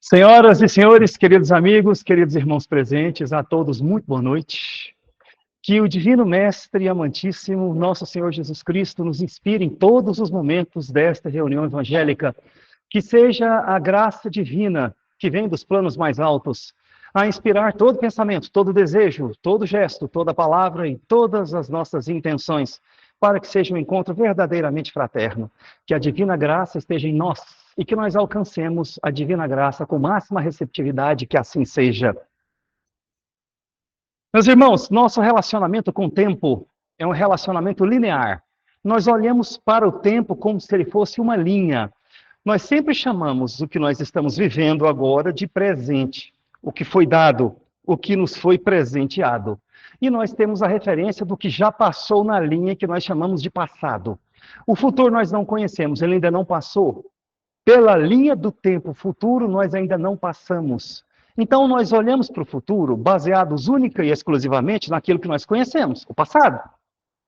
Senhoras e senhores, queridos amigos, queridos irmãos presentes, a todos muito boa noite. Que o Divino Mestre e Amantíssimo, nosso Senhor Jesus Cristo, nos inspire em todos os momentos desta reunião evangélica. Que seja a graça divina que vem dos planos mais altos a inspirar todo pensamento, todo desejo, todo gesto, toda palavra e todas as nossas intenções, para que seja um encontro verdadeiramente fraterno. Que a divina graça esteja em nós e que nós alcancemos a divina graça com máxima receptividade, que assim seja. Meus irmãos, nosso relacionamento com o tempo é um relacionamento linear. Nós olhamos para o tempo como se ele fosse uma linha. Nós sempre chamamos o que nós estamos vivendo agora de presente, o que foi dado, o que nos foi presenteado. E nós temos a referência do que já passou na linha que nós chamamos de passado. O futuro nós não conhecemos, ele ainda não passou. Pela linha do tempo futuro, nós ainda não passamos. Então, nós olhamos para o futuro baseados única e exclusivamente naquilo que nós conhecemos, o passado,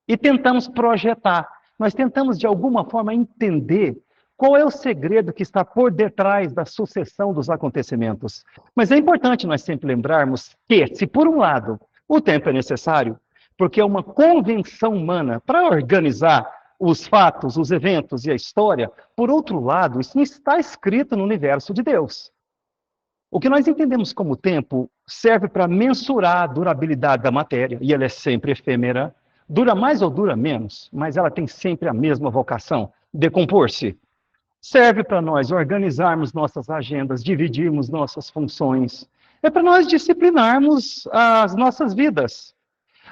e tentamos projetar. Nós tentamos, de alguma forma, entender qual é o segredo que está por detrás da sucessão dos acontecimentos. Mas é importante nós sempre lembrarmos que, se por um lado o tempo é necessário, porque é uma convenção humana para organizar os fatos, os eventos e a história, por outro lado, isso não está escrito no universo de Deus. O que nós entendemos como tempo serve para mensurar a durabilidade da matéria, e ela é sempre efêmera. Dura mais ou dura menos, mas ela tem sempre a mesma vocação, decompor-se. Serve para nós organizarmos nossas agendas, dividirmos nossas funções. É para nós disciplinarmos as nossas vidas.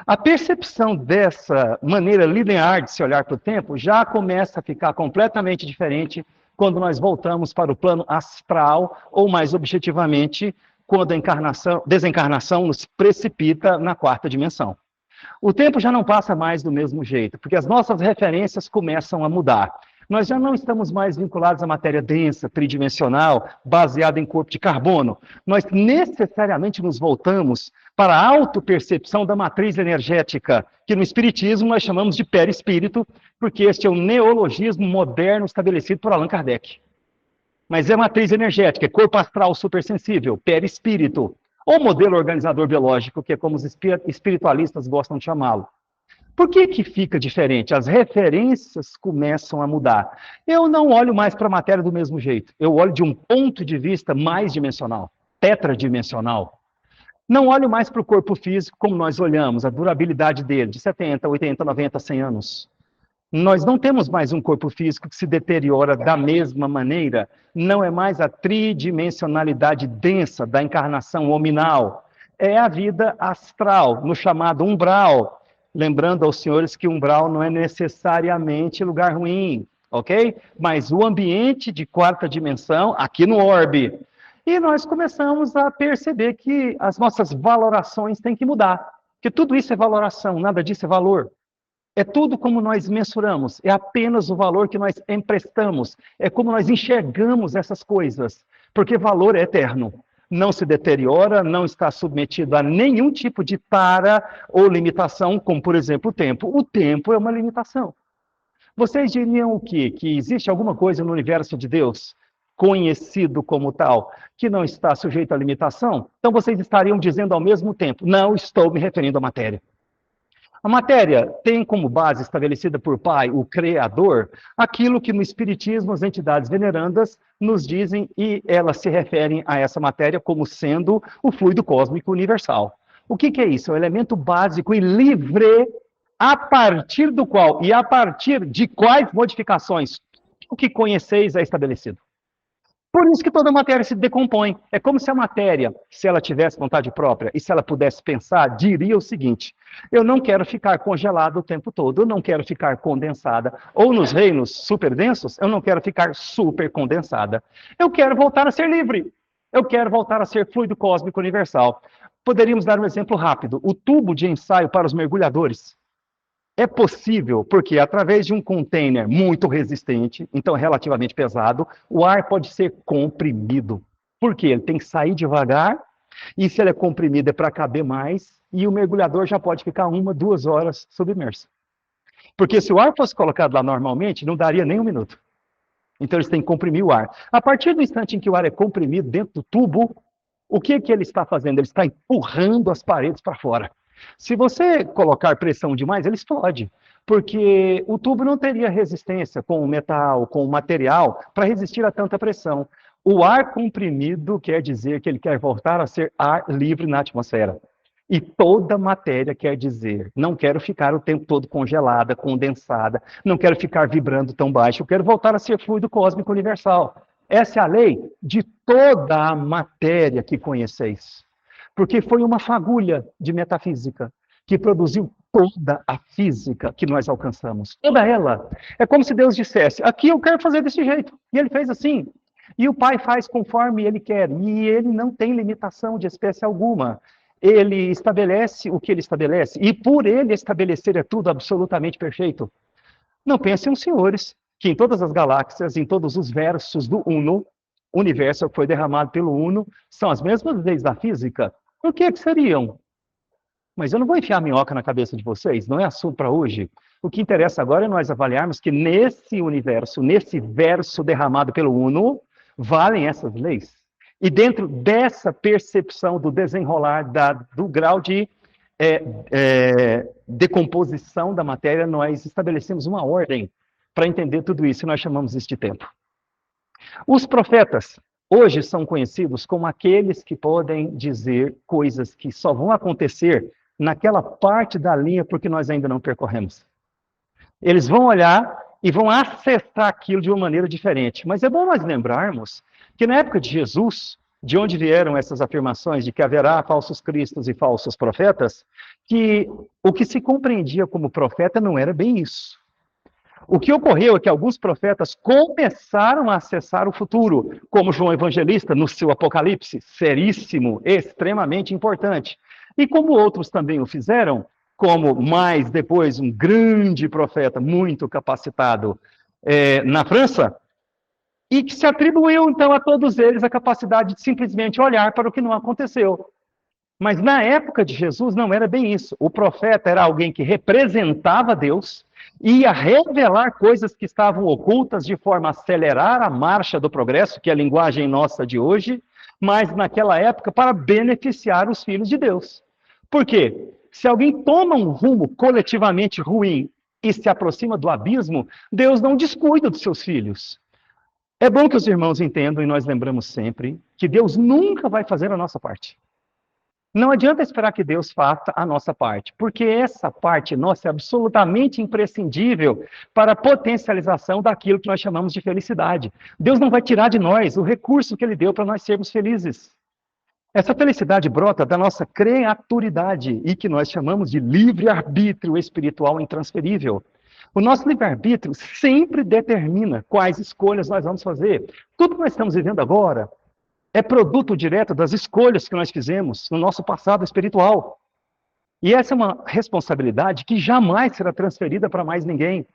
A percepção dessa maneira linear de se olhar para o tempo já começa a ficar completamente diferente quando nós voltamos para o plano astral, ou mais objetivamente, quando a desencarnação nos precipita na quarta dimensão. O tempo já não passa mais do mesmo jeito, porque as nossas referências começam a mudar. Nós já não estamos mais vinculados à matéria densa, tridimensional, baseada em corpo de carbono. Nós necessariamente nos voltamos para a autopercepção da matriz energética, que no Espiritismo nós chamamos de perispírito, porque este é um neologismo moderno estabelecido por Allan Kardec. Mas é matriz energética, é corpo astral supersensível, perispírito, ou modelo organizador biológico, que é como os espiritualistas gostam de chamá-lo. Por que que fica diferente? As referências começam a mudar. Eu não olho mais para a matéria do mesmo jeito. Eu olho de um ponto de vista mais dimensional, tetradimensional. Não olho mais para o corpo físico como nós olhamos, a durabilidade dele, de 70, 80, 90, 100 anos. Nós não temos mais um corpo físico que se deteriora da mesma maneira. Não é mais a tridimensionalidade densa da encarnação hominal. É a vida astral, no chamado umbral. Lembrando aos senhores que umbral não é necessariamente lugar ruim, ok? Mas o ambiente de quarta dimensão, aqui no orbe. E nós começamos a perceber que as nossas valorações têm que mudar. Que tudo isso é valoração, nada disso é valor. É tudo como nós mensuramos, é apenas o valor que nós emprestamos, é como nós enxergamos essas coisas, porque valor é eterno, não se deteriora, não está submetido a nenhum tipo de tara ou limitação, como por exemplo o tempo. O tempo é uma limitação. Vocês diriam o quê? Que existe alguma coisa no universo de Deus, conhecido como tal, que não está sujeito à limitação? Então vocês estariam dizendo ao mesmo tempo, não estou me referindo à matéria. A matéria tem como base estabelecida por Pai, o Criador, aquilo que no Espiritismo as entidades venerandas nos dizem e elas se referem a essa matéria como sendo o fluido cósmico universal. O que é isso? É um elemento básico e livre a partir do qual e a partir de quais modificações o que conheceis é estabelecido. Por isso que toda matéria se decompõe. É como se a matéria, se ela tivesse vontade própria e se ela pudesse pensar, diria o seguinte: eu não quero ficar congelada o tempo todo, eu não quero ficar condensada. Ou nos reinos superdensos, eu não quero ficar supercondensada. Eu quero voltar a ser livre. Eu quero voltar a ser fluido cósmico universal. Poderíamos dar um exemplo rápido: o tubo de ensaio para os mergulhadores. É possível, porque através de um container muito resistente, então relativamente pesado, o ar pode ser comprimido. Por quê? Ele tem que sair devagar, e se ele é comprimido é para caber mais, e o mergulhador já pode ficar 1, 2 horas submerso. Porque se o ar fosse colocado lá normalmente, não daria nem 1 minuto. Então eles têm que comprimir o ar. A partir do instante em que o ar é comprimido dentro do tubo, o que ele está fazendo? Ele está empurrando as paredes para fora. Se você colocar pressão demais, ele explode, porque o tubo não teria resistência com o metal, com o material, para resistir a tanta pressão. O ar comprimido quer dizer que ele quer voltar a ser ar livre na atmosfera. E toda matéria quer dizer, não quero ficar o tempo todo congelada, condensada, não quero ficar vibrando tão baixo, eu quero voltar a ser fluido cósmico universal. Essa é a lei de toda a matéria que conheceis. Porque foi uma fagulha de metafísica que produziu toda a física que nós alcançamos. Toda ela. É como se Deus dissesse, aqui eu quero fazer desse jeito. E ele fez assim. E o Pai faz conforme ele quer. E ele não tem limitação de espécie alguma. Ele estabelece o que ele estabelece. E por ele estabelecer é tudo absolutamente perfeito. Não pensem os senhores que em todas as galáxias, em todos os versos do Uno, o universo que foi derramado pelo Uno, são as mesmas leis da física. O que seriam? Mas eu não vou enfiar minhoca na cabeça de vocês, não é assunto para hoje. O que interessa agora é nós avaliarmos que nesse universo, nesse verso derramado pelo Uno, valem essas leis. E dentro dessa percepção do desenrolar, do grau de decomposição da matéria, nós estabelecemos uma ordem para entender tudo isso, e nós chamamos isso de tempo. Os profetas hoje são conhecidos como aqueles que podem dizer coisas que só vão acontecer naquela parte da linha porque nós ainda não percorremos. Eles vão olhar e vão acessar aquilo de uma maneira diferente. Mas é bom nós lembrarmos que na época de Jesus, de onde vieram essas afirmações de que haverá falsos cristos e falsos profetas, que o que se compreendia como profeta não era bem isso. O que ocorreu é que alguns profetas começaram a acessar o futuro, como João Evangelista no seu Apocalipse, seríssimo, extremamente importante. E como outros também o fizeram, como mais depois um grande profeta, muito capacitado na França, e que se atribuiu então a todos eles a capacidade de simplesmente olhar para o que não aconteceu. Mas na época de Jesus não era bem isso. O profeta era alguém que representava Deus, ia revelar coisas que estavam ocultas de forma a acelerar a marcha do progresso, que é a linguagem nossa de hoje, mas naquela época para beneficiar os filhos de Deus. Por quê? Se alguém toma um rumo coletivamente ruim e se aproxima do abismo, Deus não descuida dos seus filhos. É bom que os irmãos entendam, e nós lembramos sempre, que Deus nunca vai fazer a nossa parte. Não adianta esperar que Deus faça a nossa parte, porque essa parte nossa é absolutamente imprescindível para a potencialização daquilo que nós chamamos de felicidade. Deus não vai tirar de nós o recurso que Ele deu para nós sermos felizes. Essa felicidade brota da nossa criaturidade e que nós chamamos de livre-arbítrio espiritual intransferível. O nosso livre-arbítrio sempre determina quais escolhas nós vamos fazer. Tudo que nós estamos vivendo agora é produto direto das escolhas que nós fizemos no nosso passado espiritual. E essa é uma responsabilidade que jamais será transferida para mais ninguém.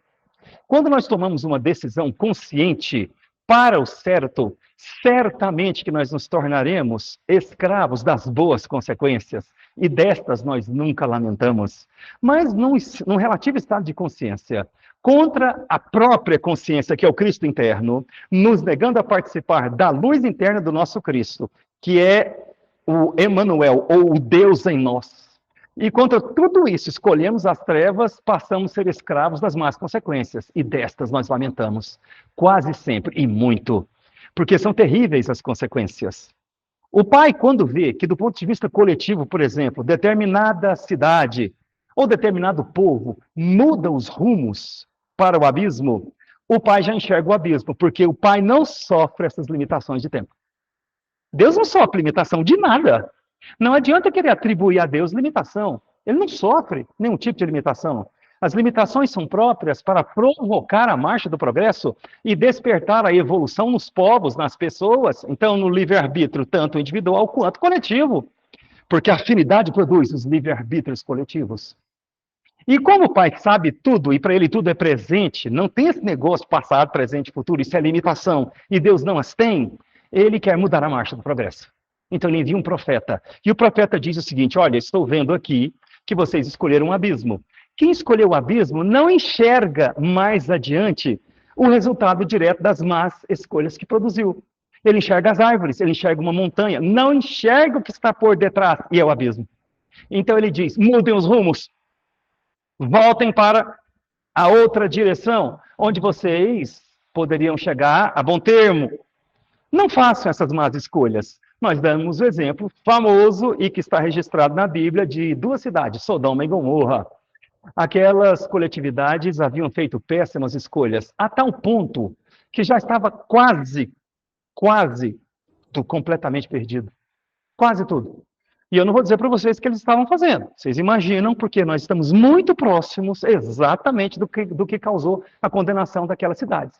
Quando nós tomamos uma decisão consciente para o certo, certamente que nós nos tornaremos escravos das boas consequências. E destas nós nunca lamentamos. Mas num relativo estado de consciência, contra a própria consciência, que é o Cristo interno, nos negando a participar da luz interna do nosso Cristo, que é o Emmanuel, ou o Deus em nós. E contra tudo isso, escolhemos as trevas, passamos a ser escravos das más consequências. E destas nós lamentamos, quase sempre, e muito, porque são terríveis as consequências. O pai, quando vê que, do ponto de vista coletivo, por exemplo, determinada cidade ou determinado povo muda os rumos para o abismo, o pai já enxerga o abismo, porque o pai não sofre essas limitações de tempo. Deus não sofre limitação de nada. Não adianta querer atribuir a Deus limitação. Ele não sofre nenhum tipo de limitação. As limitações são próprias para provocar a marcha do progresso e despertar a evolução nos povos, nas pessoas, então no livre-arbítrio, tanto individual quanto coletivo. Porque a afinidade produz os livre-arbítrios coletivos. E como o pai sabe tudo, e para ele tudo é presente, não tem esse negócio passado, presente e futuro, isso é limitação, e Deus não as tem, ele quer mudar a marcha do progresso. Então ele envia um profeta. E o profeta diz o seguinte, olha, estou vendo aqui que vocês escolheram um abismo. Quem escolheu o abismo não enxerga mais adiante o resultado direto das más escolhas que produziu. Ele enxerga as árvores, ele enxerga uma montanha, não enxerga o que está por detrás, e é o abismo. Então ele diz, mudem os rumos, voltem para a outra direção, onde vocês poderiam chegar a bom termo. Não façam essas más escolhas. Nós damos o exemplo famoso e que está registrado na Bíblia de duas cidades, Sodoma e Gomorra. Aquelas coletividades haviam feito péssimas escolhas, a tal ponto que já estava quase completamente perdido. Quase tudo. E eu não vou dizer para vocês o que eles estavam fazendo. Vocês imaginam, porque nós estamos muito próximos exatamente do que causou a condenação daquelas cidades.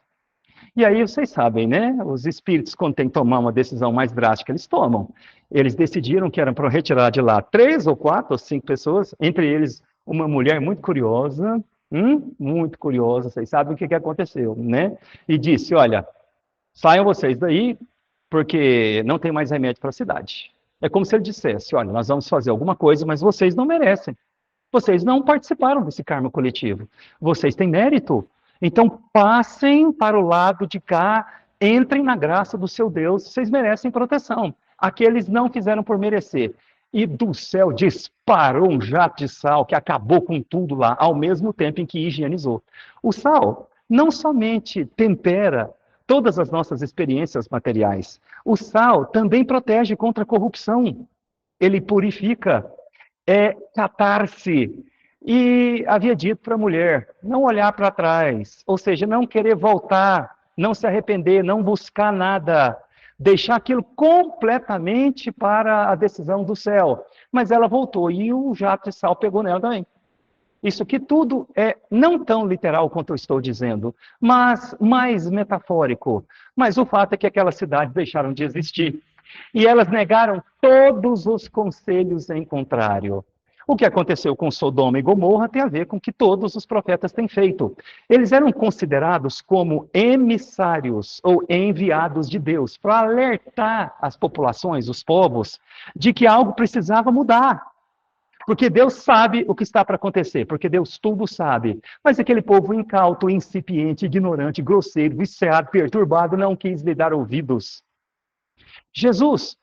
E aí vocês sabem, né? Os espíritos, quando tem que tomar uma decisão mais drástica, eles tomam. Eles decidiram que eram para retirar de lá 3 ou 4 ou 5 pessoas, entre eles uma mulher muito curiosa, vocês sabem o que aconteceu, né? E disse, olha, saiam vocês daí, porque não tem mais remédio para a cidade. É como se ele dissesse, olha, nós vamos fazer alguma coisa, mas vocês não merecem. Vocês não participaram desse karma coletivo. Vocês têm mérito. Então, passem para o lado de cá, entrem na graça do seu Deus, vocês merecem proteção. Aqueles não fizeram por merecer. E do céu disparou um jato de sal que acabou com tudo lá, ao mesmo tempo em que higienizou. O sal não somente tempera todas as nossas experiências materiais, o sal também protege contra a corrupção. Ele purifica, é catarse. E havia dito para a mulher, não olhar para trás, ou seja, não querer voltar, não se arrepender, não buscar nada, deixar aquilo completamente para a decisão do céu. Mas ela voltou e o jato de sal pegou nela também. Isso aqui tudo é não tão literal quanto eu estou dizendo, mas mais metafórico. Mas o fato é que aquelas cidades deixaram de existir. E elas negaram todos os conselhos em contrário. O que aconteceu com Sodoma e Gomorra tem a ver com o que todos os profetas têm feito. Eles eram considerados como emissários ou enviados de Deus para alertar as populações, os povos, de que algo precisava mudar. Porque Deus sabe o que está para acontecer, porque Deus tudo sabe. Mas aquele povo incauto, incipiente, ignorante, grosseiro, viciado, perturbado, não quis lhe dar ouvidos. Jesus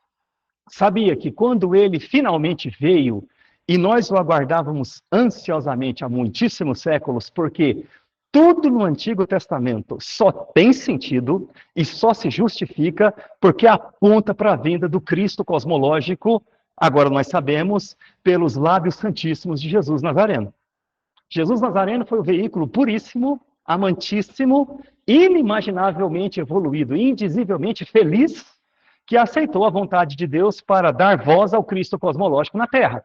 sabia que quando ele finalmente veio, e nós o aguardávamos ansiosamente há muitíssimos séculos, porque tudo no Antigo Testamento só tem sentido e só se justifica porque aponta para a vinda do Cristo cosmológico, agora nós sabemos, pelos lábios santíssimos de Jesus Nazareno. Jesus Nazareno foi o veículo puríssimo, amantíssimo, inimaginavelmente evoluído, indizivelmente feliz, que aceitou a vontade de Deus para dar voz ao Cristo cosmológico na Terra.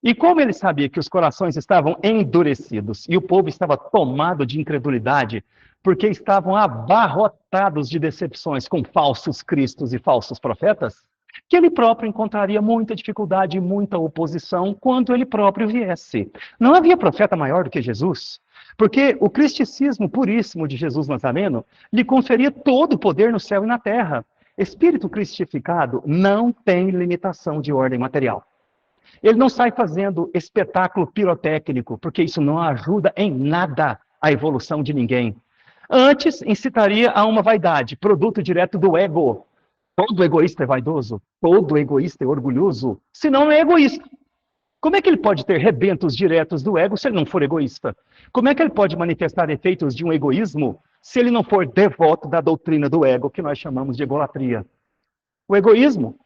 E como ele sabia que os corações estavam endurecidos e o povo estava tomado de incredulidade, porque estavam abarrotados de decepções com falsos cristos e falsos profetas, que ele próprio encontraria muita dificuldade e muita oposição quando ele próprio viesse. Não havia profeta maior do que Jesus, porque o cristicismo puríssimo de Jesus Nazareno lhe conferia todo o poder no céu e na terra. Espírito cristificado não tem limitação de ordem material. Ele não sai fazendo espetáculo pirotécnico, porque isso não ajuda em nada a evolução de ninguém. Antes, incitaria a uma vaidade, produto direto do ego. Todo egoísta é vaidoso, todo egoísta é orgulhoso, senão é egoísta. Como é que ele pode ter rebentos diretos do ego se ele não for egoísta? Como é que ele pode manifestar efeitos de um egoísmo se ele não for devoto da doutrina do ego, que nós chamamos de egolatria? O egoísmo,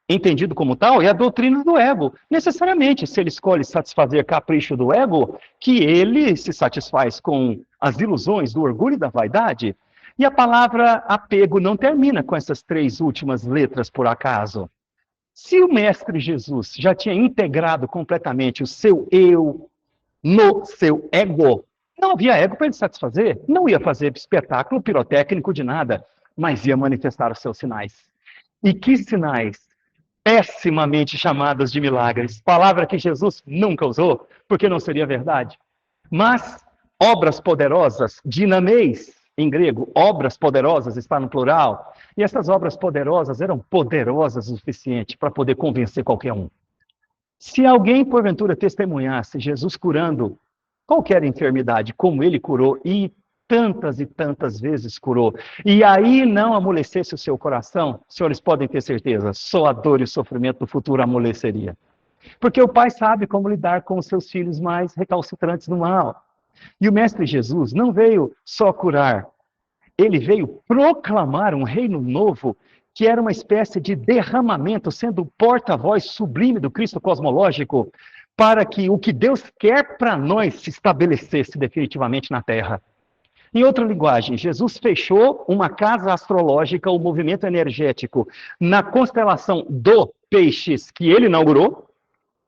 entendido como tal, é a doutrina do ego. Necessariamente, se ele escolhe satisfazer capricho do ego, que ele se satisfaz com as ilusões do orgulho e da vaidade. E a palavra apego não termina com essas 3 últimas letras, por acaso. Se o Mestre Jesus já tinha integrado completamente o seu eu no seu ego, não havia ego para ele satisfazer, não ia fazer espetáculo pirotécnico de nada, mas ia manifestar os seus sinais. E que sinais? Pessimamente chamados de milagres, palavra que Jesus nunca usou, porque não seria verdade. Mas obras poderosas, dinameis, em grego, obras poderosas está no plural, e essas obras poderosas eram poderosas o suficiente para poder convencer qualquer um. Se alguém, porventura, testemunhasse Jesus curando qualquer enfermidade, como ele curou, e tantas e tantas vezes curou, e aí não amolecesse o seu coração, senhores podem ter certeza, só a dor e o sofrimento do futuro amoleceria. Porque o pai sabe como lidar com os seus filhos mais recalcitrantes do mal. E o Mestre Jesus não veio só curar, ele veio proclamar um reino novo, que era uma espécie de derramamento, sendo o porta-voz sublime do Cristo cosmológico, para que o que Deus quer para nós se estabelecesse definitivamente na Terra. Em outra linguagem, Jesus fechou uma casa astrológica, o movimento energético, na constelação do Peixes, que ele inaugurou,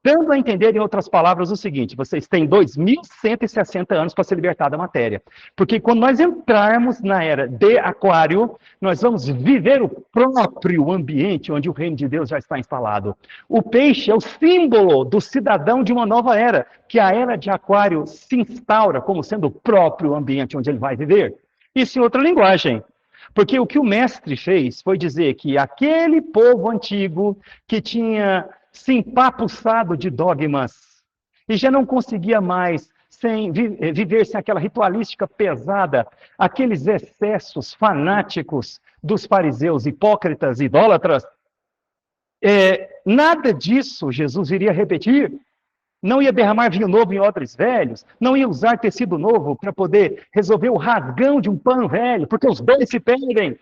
dando a entender, em outras palavras, o seguinte: vocês têm 2.160 anos para se libertar da matéria. Porque quando nós entrarmos na era de Aquário, nós vamos viver o próprio ambiente onde o reino de Deus já está instalado. O peixe é o símbolo do cidadão de uma nova era, que a era de Aquário se instaura como sendo o próprio ambiente onde ele vai viver. Isso em outra linguagem. Porque o que o mestre fez foi dizer que aquele povo antigo que tinha se empapuçado de dogmas e já não conseguia mais viver sem aquela ritualística pesada, aqueles excessos fanáticos dos fariseus, hipócritas, idólatras, nada disso Jesus iria repetir. Não ia derramar vinho novo em odres velhos, não ia usar tecido novo para poder resolver o rasgão de um pano velho, porque os dois se perdem.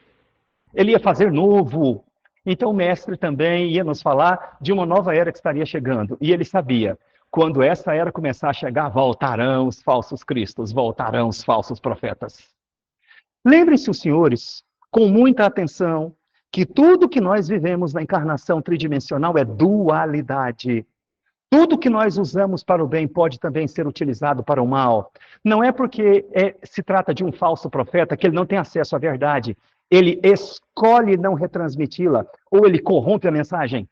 Ele ia fazer novo. Então o mestre também ia nos falar de uma nova era que estaria chegando. E ele sabia, quando essa era começar a chegar, voltarão os falsos cristos, voltarão os falsos profetas. Lembrem-se, os senhores, com muita atenção, que tudo que nós vivemos na encarnação tridimensional é dualidade. Tudo que nós usamos para o bem pode também ser utilizado para o mal. Não é porque se trata de um falso profeta que ele não tem acesso à verdade. Ele escolhe não retransmiti-la, ou ele corrompe a mensagem.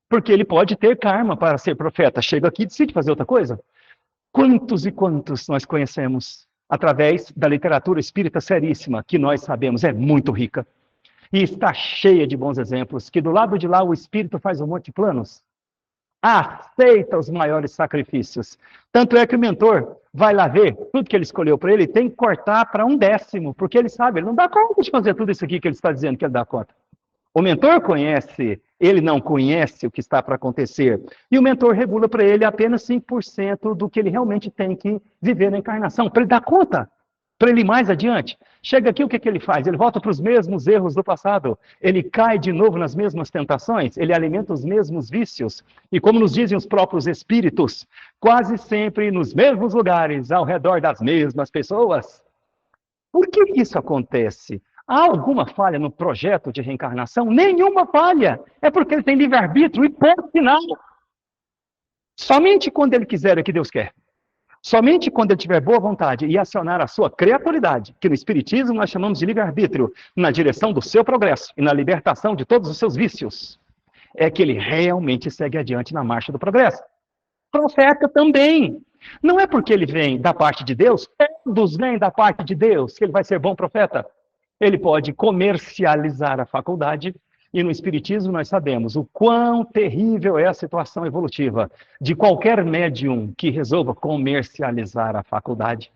Porque ele pode ter karma para ser profeta. Chega aqui e decide fazer outra coisa. Quantos e quantos nós conhecemos através da literatura espírita seríssima, que nós sabemos é muito rica. E está cheia de bons exemplos, que do lado de lá o espírito faz um monte de planos. Aceita os maiores sacrifícios. Tanto é que o mentor vai lá ver tudo que ele escolheu para ele, tem que cortar para 1/10, porque ele sabe, ele não dá conta de fazer tudo isso aqui que ele está dizendo que ele dá conta. O mentor conhece, ele não conhece o que está para acontecer. E o mentor regula para ele apenas 5% do que ele realmente tem que viver na encarnação, para ele dar conta, para ele ir mais adiante. Chega aqui, o que ele faz? Ele volta para os mesmos erros do passado. Ele cai de novo nas mesmas tentações. Ele alimenta os mesmos vícios. E como nos dizem os próprios espíritos, quase sempre nos mesmos lugares, ao redor das mesmas pessoas. Por que isso acontece? Há alguma falha no projeto de reencarnação? Nenhuma falha. É porque ele tem livre-arbítrio e ponto final. Somente quando ele quiser é que Deus quer. Somente quando ele tiver boa vontade e acionar a sua criaturidade, que no Espiritismo nós chamamos de livre-arbítrio, na direção do seu progresso e na libertação de todos os seus vícios, é que ele realmente segue adiante na marcha do progresso. Profeta também. Não é porque ele vem da parte de Deus, todos vêm da parte de Deus, que ele vai ser bom profeta. Ele pode comercializar a faculdade. E no Espiritismo nós sabemos o quão terrível é a situação evolutiva de qualquer médium que resolva comercializar a faculdade,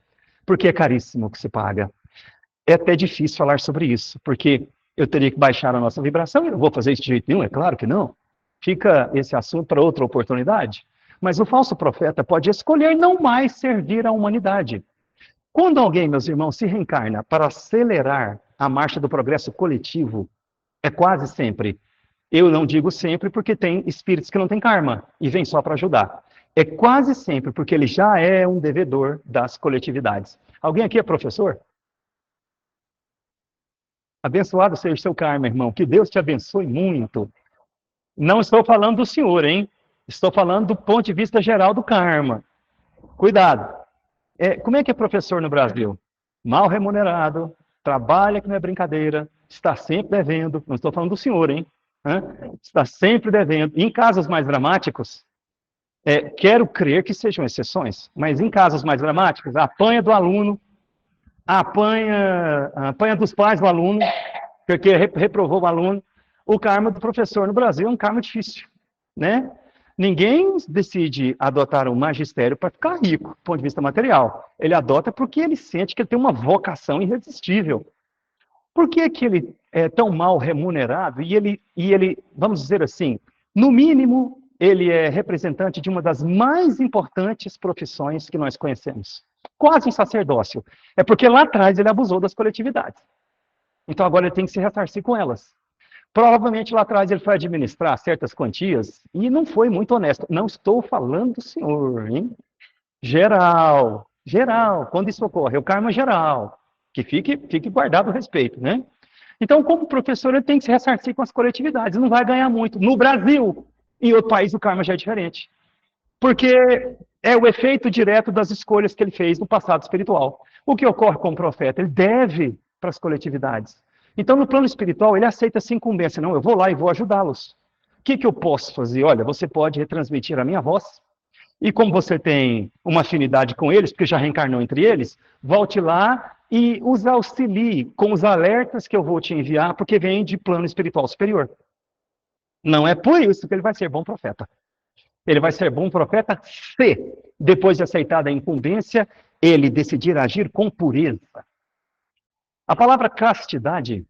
porque é caríssimo o que se paga. É até difícil falar sobre isso, porque eu teria que baixar a nossa vibração, e eu não vou fazer isso de jeito nenhum, é claro que não. Fica esse assunto para outra oportunidade. Mas o falso profeta pode escolher não mais servir à humanidade. Quando alguém, meus irmãos, se reencarna para acelerar a marcha do progresso coletivo, é quase sempre. Eu não digo sempre porque tem espíritos que não têm karma e vêm só para ajudar. É quase sempre porque ele já é um devedor das coletividades. Alguém aqui é professor? Abençoado seja o seu karma, irmão. Que Deus te abençoe muito. Não estou falando do senhor, hein? Estou falando do ponto de vista geral do karma. Cuidado. Como é que é professor no Brasil? Mal remunerado, trabalha que não é brincadeira, está sempre devendo, não estou falando do senhor, hein? Está sempre devendo. Em casos mais dramáticos, quero crer que sejam exceções, mas em casos mais dramáticos, a apanha do aluno, a apanha dos pais do aluno, porque reprovou o aluno. O karma do professor no Brasil é um karma difícil, né? Ninguém decide adotar um magistério para ficar rico, do ponto de vista material. Ele adota porque ele sente que ele tem uma vocação irresistível. Por que que ele é tão mal remunerado e ele, vamos dizer assim, no mínimo, ele é representante de uma das mais importantes profissões que nós conhecemos? Quase um sacerdócio. É porque lá atrás ele abusou das coletividades. Então agora ele tem que se ressarcir com elas. Provavelmente lá atrás ele foi administrar certas quantias e não foi muito honesto. Não estou falando do senhor, hein? Geral, quando isso ocorre, é o karma geral, que fique guardado o respeito, né? Então, como professor, ele tem que se ressarcir com as coletividades, não vai ganhar muito. No Brasil, em outro país, o karma já é diferente. Porque é o efeito direto das escolhas que ele fez no passado espiritual. O que ocorre com o profeta? Ele deve para as coletividades. Então, no plano espiritual, ele aceita essa incumbência. Não, eu vou lá e vou ajudá-los. O que eu posso fazer? Olha, você pode retransmitir a minha voz. E como você tem uma afinidade com eles, porque já reencarnou entre eles, volte lá e os auxilie com os alertas que eu vou te enviar, porque vem de plano espiritual superior. Não é por isso que ele vai ser bom profeta. Ele vai ser bom profeta se, depois de aceitada a incumbência, ele decidir agir com pureza. A palavra castidade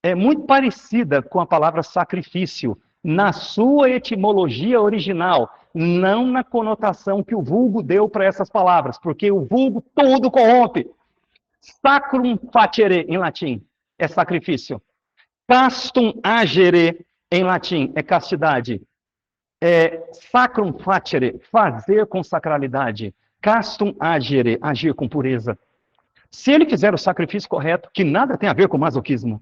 é muito parecida com a palavra sacrifício, na sua etimologia original, não na conotação que o vulgo deu para essas palavras, porque o vulgo tudo corrompe. Sacrum facere, em latim, é sacrifício. Castum agere, em latim, é castidade. Sacrum facere, fazer com sacralidade. Castum agere, agir com pureza. Se ele fizer o sacrifício correto, que nada tem a ver com masoquismo.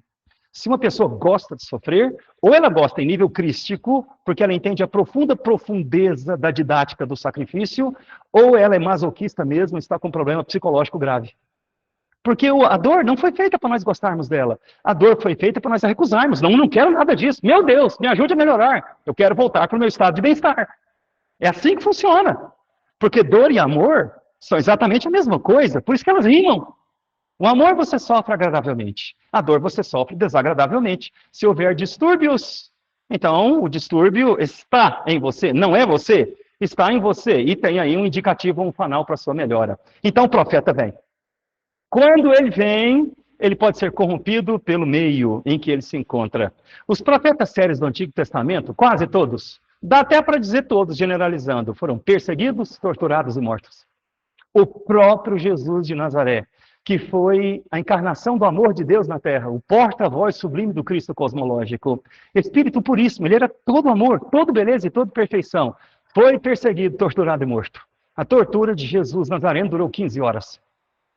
Se uma pessoa gosta de sofrer, ou ela gosta em nível crístico, porque ela entende a profundeza da didática do sacrifício, ou ela é masoquista mesmo, está com um problema psicológico grave. Porque a dor não foi feita para nós gostarmos dela. A dor foi feita para nós a recusarmos. Não quero nada disso. Meu Deus, me ajude a melhorar. Eu quero voltar para o meu estado de bem-estar. É assim que funciona. Porque dor e amor são exatamente a mesma coisa, por isso que elas rimam. O amor você sofre agradavelmente, a dor você sofre desagradavelmente. Se houver distúrbios, então o distúrbio está em você, não é você, está em você. E tem aí um indicativo, um fanal para a sua melhora. Então o profeta vem. Quando ele vem, ele pode ser corrompido pelo meio em que ele se encontra. Os profetas sérios do Antigo Testamento, quase todos, dá até para dizer todos, generalizando, foram perseguidos, torturados e mortos. O próprio Jesus de Nazaré, que foi a encarnação do amor de Deus na Terra, o porta-voz sublime do Cristo cosmológico, Espírito puríssimo, ele era todo amor, todo beleza e toda perfeição, foi perseguido, torturado e morto. A tortura de Jesus Nazareno durou 15 horas.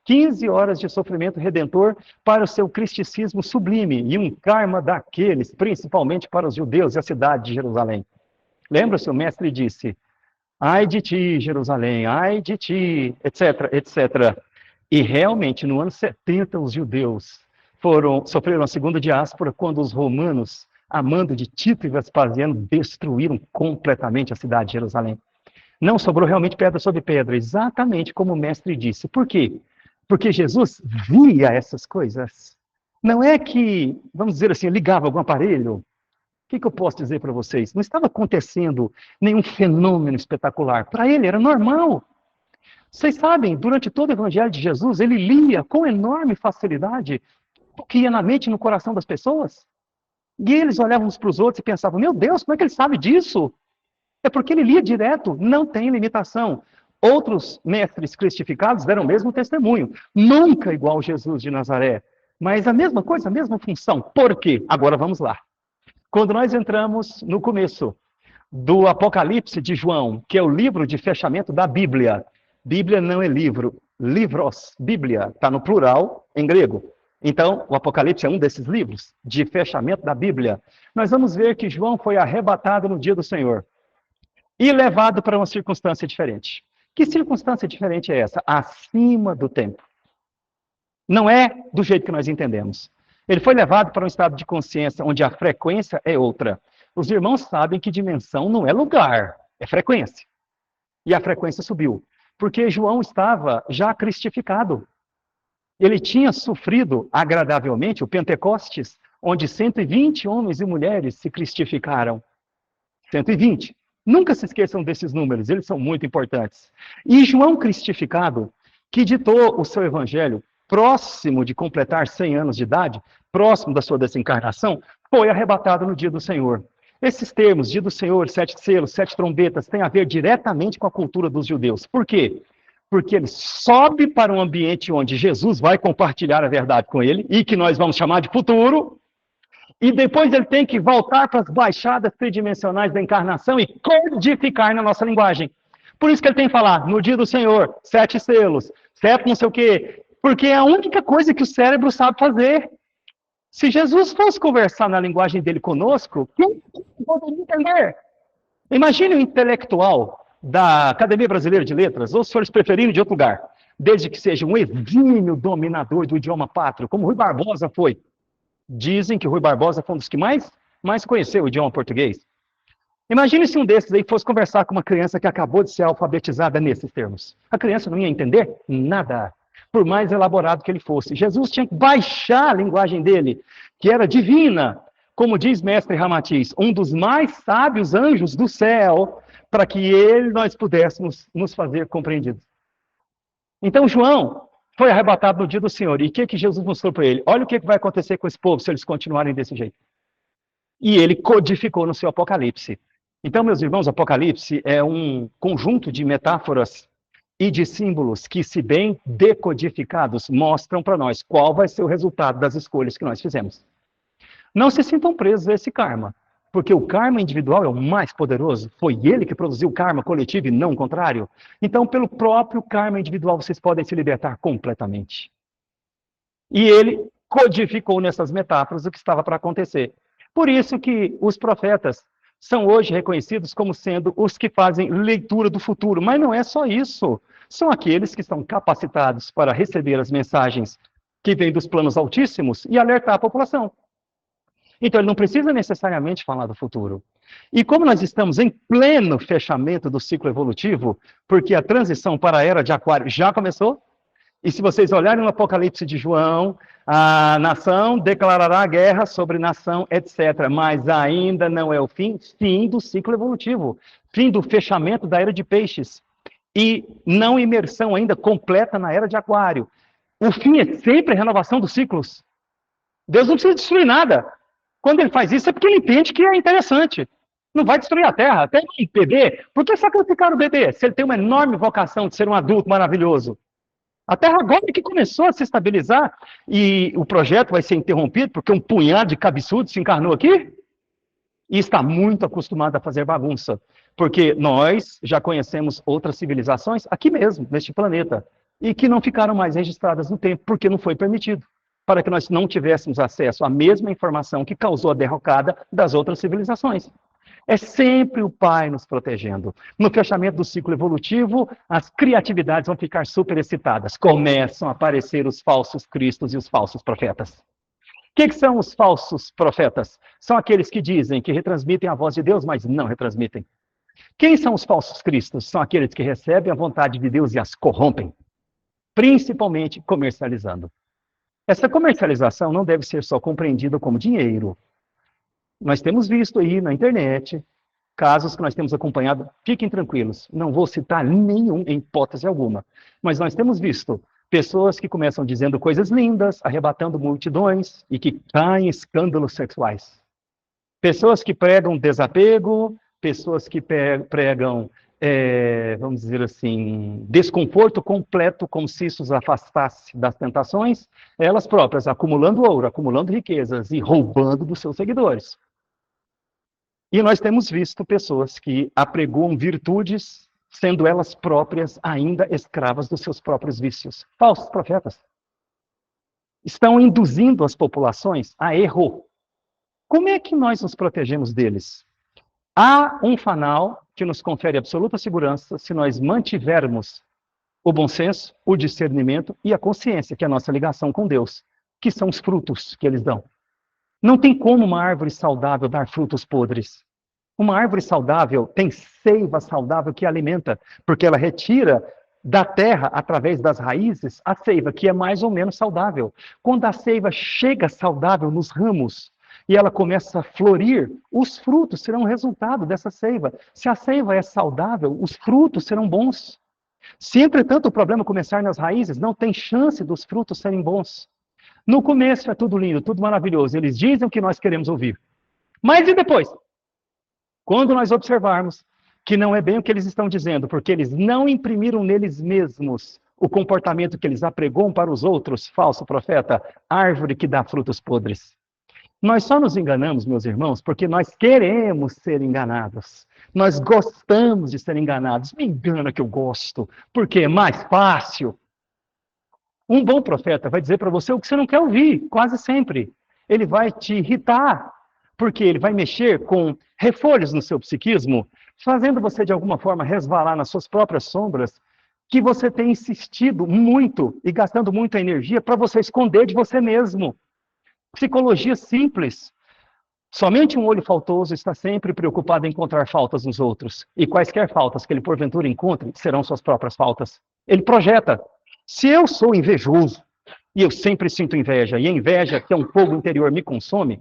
15 horas de sofrimento redentor para o seu cristicismo sublime e um karma daqueles, principalmente para os judeus e a cidade de Jerusalém. Lembra-se, o mestre disse, ai de ti, Jerusalém, ai de ti, etc, etc. E realmente, no ano 70, os judeus sofreram a segunda diáspora quando os romanos, a mando de Tito e Vespasiano, destruíram completamente a cidade de Jerusalém. Não sobrou realmente pedra sobre pedra, exatamente como o mestre disse. Por quê? Porque Jesus via essas coisas. Não é que, vamos dizer assim, ligava algum aparelho. O que eu posso dizer para vocês? Não estava acontecendo nenhum fenômeno espetacular. Para ele era normal. Vocês sabem, durante todo o evangelho de Jesus, ele lia com enorme facilidade o que ia na mente e no coração das pessoas. E eles olhavam uns para os outros e pensavam, meu Deus, como é que ele sabe disso? É porque ele lia direto, não tem limitação. Outros mestres cristificados deram o mesmo testemunho. Nunca igual Jesus de Nazaré, mas a mesma coisa, a mesma função. Por quê? Agora vamos lá. Quando nós entramos no começo do Apocalipse de João, que é o livro de fechamento da Bíblia. Bíblia não é livro, livros, Bíblia, está no plural em grego. Então, o Apocalipse é um desses livros de fechamento da Bíblia. Nós vamos ver que João foi arrebatado no dia do Senhor e levado para uma circunstância diferente. Que circunstância diferente é essa? Acima do tempo. Não é do jeito que nós entendemos. Ele foi levado para um estado de consciência onde a frequência é outra. Os irmãos sabem que dimensão não é lugar, é frequência. E a frequência subiu, porque João estava já cristificado. Ele tinha sofrido agradavelmente o Pentecostes, onde 120 homens e mulheres se cristificaram. 120. Nunca se esqueçam desses números, eles são muito importantes. E João Cristificado, que ditou o seu evangelho próximo de completar 100 anos de idade, próximo da sua desencarnação, foi arrebatado no dia do Senhor. Esses termos, dia do Senhor, 7 selos, 7 trombetas, têm a ver diretamente com a cultura dos judeus. Por quê? Porque ele sobe para um ambiente onde Jesus vai compartilhar a verdade com ele, e que nós vamos chamar de futuro, e depois ele tem que voltar para as baixadas tridimensionais da encarnação e codificar na nossa linguagem. Por isso que ele tem que falar, no dia do Senhor, 7 selos, 7 não sei o quê, porque é a única coisa que o cérebro sabe fazer. Se Jesus fosse conversar na linguagem dele conosco, quem poderia entender? Imagine um intelectual da Academia Brasileira de Letras, ou se for preferirem de outro lugar, desde que seja um exímio dominador do idioma pátrio, como Rui Barbosa foi. Dizem que Rui Barbosa foi um dos que mais conheceu o idioma português. Imagine se um desses aí fosse conversar com uma criança que acabou de ser alfabetizada nesses termos. A criança não ia entender nada, por mais elaborado que ele fosse. Jesus tinha que baixar a linguagem dele, que era divina, como diz Mestre Ramatiz, um dos mais sábios anjos do céu, para que nós pudéssemos nos fazer compreendidos. Então, João foi arrebatado no dia do Senhor. E o que Jesus mostrou para ele? Olha o que vai acontecer com esse povo se eles continuarem desse jeito. E ele codificou no seu Apocalipse. Então, meus irmãos, Apocalipse é um conjunto de metáforas e de símbolos que, se bem decodificados, mostram para nós qual vai ser o resultado das escolhas que nós fizemos. Não se sintam presos a esse karma, porque o karma individual é o mais poderoso. Foi ele que produziu o karma coletivo e não o contrário. Então, pelo próprio karma individual, vocês podem se libertar completamente. E ele codificou nessas metáforas o que estava para acontecer. Por isso que os profetas são hoje reconhecidos como sendo os que fazem leitura do futuro. Mas não é só isso. São aqueles que estão capacitados para receber as mensagens que vêm dos planos altíssimos e alertar a população. Então, ele não precisa necessariamente falar do futuro. E como nós estamos em pleno fechamento do ciclo evolutivo, porque a transição para a era de Aquário já começou, e se vocês olharem no Apocalipse de João, a nação declarará guerra sobre nação, etc. Mas ainda não é o fim do ciclo evolutivo, fim do fechamento da era de peixes, e não imersão ainda completa na era de Aquário. O fim é sempre a renovação dos ciclos. Deus não precisa destruir nada. Quando ele faz isso é porque ele entende que é interessante. Não vai destruir a Terra. Até um bebê. Por que sacrificar o bebê? Se ele tem uma enorme vocação de ser um adulto maravilhoso. A Terra agora que começou a se estabilizar e o projeto vai ser interrompido porque um punhado de cabeçudos se encarnou aqui e está muito acostumado a fazer bagunça. Porque nós já conhecemos outras civilizações aqui mesmo, neste planeta, e que não ficaram mais registradas no tempo porque não foi permitido, para que nós não tivéssemos acesso à mesma informação que causou a derrocada das outras civilizações. É sempre o Pai nos protegendo. No fechamento do ciclo evolutivo, as criatividades vão ficar super excitadas. Começam a aparecer os falsos cristos e os falsos profetas. O que são os falsos profetas? São aqueles que dizem que retransmitem a voz de Deus, mas não retransmitem. Quem são os falsos cristos? São aqueles que recebem a vontade de Deus e as corrompem, principalmente comercializando. Essa comercialização não deve ser só compreendida como dinheiro. Nós temos visto aí na internet casos que nós temos acompanhado, fiquem tranquilos, não vou citar nenhum em hipótese alguma, mas nós temos visto pessoas que começam dizendo coisas lindas, arrebatando multidões e que caem em escândalos sexuais. Pessoas que pregam desapego, pessoas que pregam, vamos dizer assim, desconforto completo, como se isso os afastasse das tentações, elas próprias acumulando ouro, acumulando riquezas e roubando dos seus seguidores. E nós temos visto pessoas que apregoam virtudes, sendo elas próprias ainda escravas dos seus próprios vícios. Falsos profetas. Estão induzindo as populações a erro. Como é que nós nos protegemos deles? Há um fanal que nos confere absoluta segurança se nós mantivermos o bom senso, o discernimento e a consciência, que é a nossa ligação com Deus, que são os frutos que eles dão. Não tem como uma árvore saudável dar frutos podres. Uma árvore saudável tem seiva saudável que alimenta, porque ela retira da terra, através das raízes, a seiva, que é mais ou menos saudável. Quando a seiva chega saudável nos ramos, e ela começa a florir, os frutos serão resultado dessa seiva. Se a seiva é saudável, os frutos serão bons. Se, entretanto, o problema começar nas raízes, não tem chance dos frutos serem bons. No começo é tudo lindo, tudo maravilhoso. Eles dizem o que nós queremos ouvir. Mas e depois? Quando nós observarmos que não é bem o que eles estão dizendo, porque eles não imprimiram neles mesmos o comportamento que eles apregoam para os outros, falso profeta, árvore que dá frutos podres. Nós só nos enganamos, meus irmãos, porque nós queremos ser enganados. Nós gostamos de ser enganados. Me engana que eu gosto, porque é mais fácil. Um bom profeta vai dizer para você o que você não quer ouvir, quase sempre. Ele vai te irritar, porque ele vai mexer com refolhos no seu psiquismo, fazendo você, de alguma forma, resvalar nas suas próprias sombras, que você tem insistido muito e gastando muita energia para você esconder de você mesmo. Psicologia simples. Somente um olho faltoso está sempre preocupado em encontrar faltas nos outros. E quaisquer faltas que ele porventura encontre serão suas próprias faltas. Ele projeta. Se eu sou invejoso, e eu sempre sinto inveja, e a inveja, que é um fogo interior, me consome,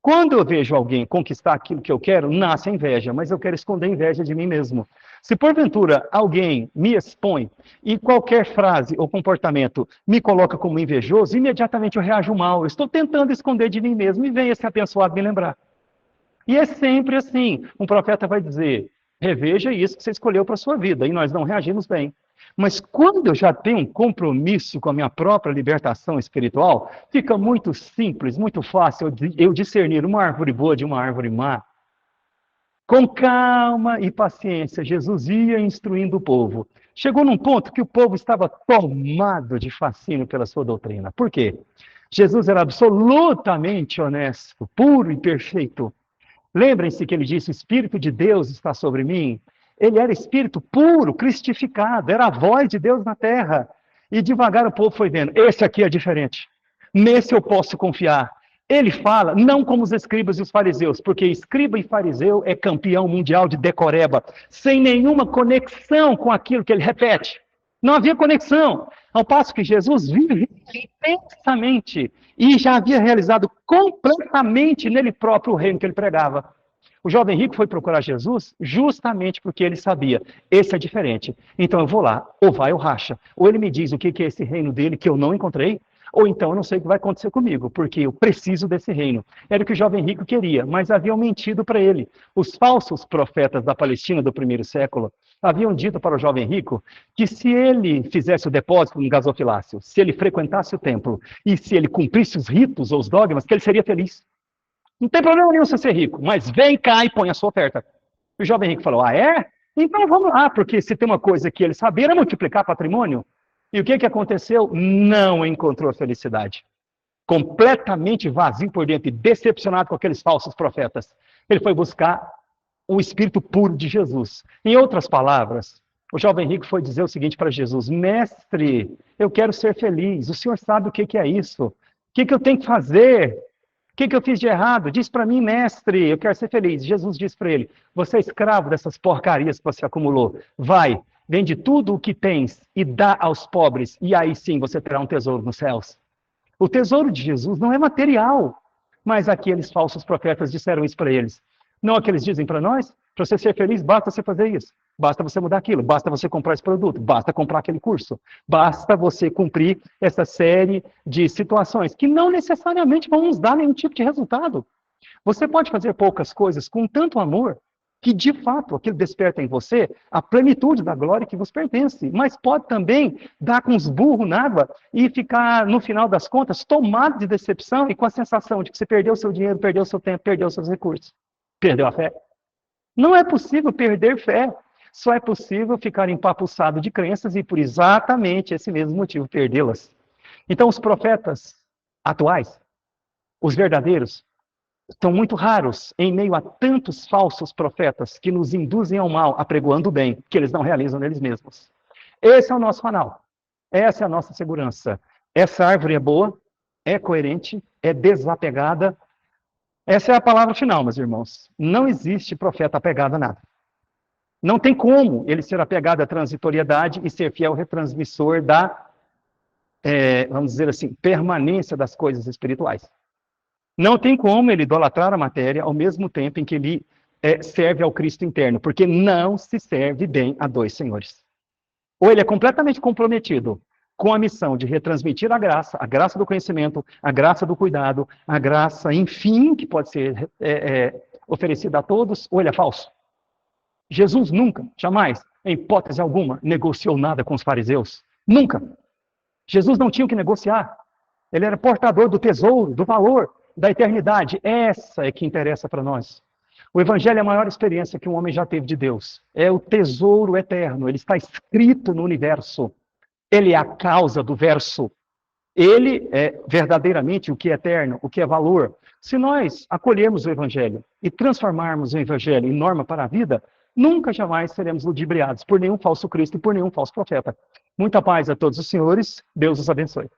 quando eu vejo alguém conquistar aquilo que eu quero, nasce a inveja, mas eu quero esconder a inveja de mim mesmo. Se porventura alguém me expõe e qualquer frase ou comportamento me coloca como invejoso, imediatamente eu reajo mal. Eu estou tentando esconder de mim mesmo e vem esse abençoado me lembrar. E é sempre assim. Um profeta vai dizer, reveja isso que você escolheu para a sua vida, e nós não reagimos bem. Mas quando eu já tenho um compromisso com a minha própria libertação espiritual, fica muito simples, muito fácil eu discernir uma árvore boa de uma árvore má. Com calma e paciência, Jesus ia instruindo o povo. Chegou num ponto que o povo estava tomado de fascínio pela sua doutrina. Por quê? Jesus era absolutamente honesto, puro e perfeito. Lembrem-se que ele disse, o Espírito de Deus está sobre mim. Ele era Espírito puro, cristificado, era a voz de Deus na terra. E devagar o povo foi vendo, esse aqui é diferente. Nesse eu posso confiar. Ele fala, não como os escribas e os fariseus, porque escriba e fariseu é campeão mundial de decoreba, sem nenhuma conexão com aquilo que ele repete. Não havia conexão. Ao passo que Jesus vive intensamente e já havia realizado completamente nele próprio o reino que ele pregava. O jovem rico foi procurar Jesus justamente porque ele sabia, esse é diferente. Então eu vou lá, ou vai ou racha. Ou ele me diz o que é esse reino dele que eu não encontrei, ou então eu não sei o que vai acontecer comigo, porque eu preciso desse reino. Era o que o jovem rico queria, mas haviam mentido para ele. Os falsos profetas da Palestina do primeiro século haviam dito para o jovem rico que se ele fizesse o depósito no gasofilácio, se ele frequentasse o templo e se ele cumprisse os ritos ou os dogmas, que ele seria feliz. Não tem problema nenhum você ser rico, mas vem cá e põe a sua oferta. O jovem rico falou, ah, é? Então vamos lá, porque se tem uma coisa que ele sabia era multiplicar patrimônio. E o que aconteceu? Não encontrou felicidade. Completamente vazio por dentro e decepcionado com aqueles falsos profetas. Ele foi buscar o Espírito puro de Jesus. Em outras palavras, o jovem rico foi dizer o seguinte para Jesus, mestre, eu quero ser feliz, o senhor sabe o que é isso? O que eu tenho que fazer? O que eu fiz de errado? Diz para mim, mestre, eu quero ser feliz. Jesus disse para ele, você é escravo dessas porcarias que você acumulou. Vai, vende tudo o que tens e dá aos pobres, e aí sim você terá um tesouro nos céus. O tesouro de Jesus não é material, mas aqueles falsos profetas disseram isso para eles. Não é o que eles dizem para nós? Para você ser feliz, basta você fazer isso. Basta você mudar aquilo, basta você comprar esse produto, basta comprar aquele curso, basta você cumprir essa série de situações que não necessariamente vão nos dar nenhum tipo de resultado. Você pode fazer poucas coisas com tanto amor que, de fato, aquilo desperta em você a plenitude da glória que vos pertence, mas pode também dar com os burros na água e ficar, no final das contas, tomado de decepção e com a sensação de que você perdeu seu dinheiro, perdeu seu tempo, perdeu seus recursos, perdeu a fé. Não é possível perder fé. Só é possível ficar empapuçado de crenças e, por exatamente esse mesmo motivo, perdê-las. Então, os profetas atuais, os verdadeiros, estão muito raros em meio a tantos falsos profetas que nos induzem ao mal, apregoando o bem, que eles não realizam neles mesmos. Esse é o nosso canal. Essa é a nossa segurança. Essa árvore é boa, é coerente, é desapegada. Essa é a palavra final, meus irmãos. Não existe profeta apegado a nada. Não tem como ele ser apegado à transitoriedade e ser fiel retransmissor da, vamos dizer assim, permanência das coisas espirituais. Não tem como ele idolatrar a matéria ao mesmo tempo em que ele serve ao Cristo interno, porque não se serve bem a dois senhores. Ou ele é completamente comprometido com a missão de retransmitir a graça do conhecimento, a graça do cuidado, a graça, enfim, que pode ser oferecida a todos, ou ele é falso. Jesus nunca, jamais, em hipótese alguma, negociou nada com os fariseus. Nunca. Jesus não tinha o que negociar. Ele era portador do tesouro, do valor, da eternidade. Essa é que interessa para nós. O Evangelho é a maior experiência que um homem já teve de Deus. É o tesouro eterno. Ele está escrito no universo. Ele é a causa do verso. Ele é verdadeiramente o que é eterno, o que é valor. Se nós acolhermos o Evangelho e transformarmos o Evangelho em norma para a vida, nunca jamais seremos ludibriados por nenhum falso Cristo e por nenhum falso profeta. Muita paz a todos os senhores. Deus os abençoe.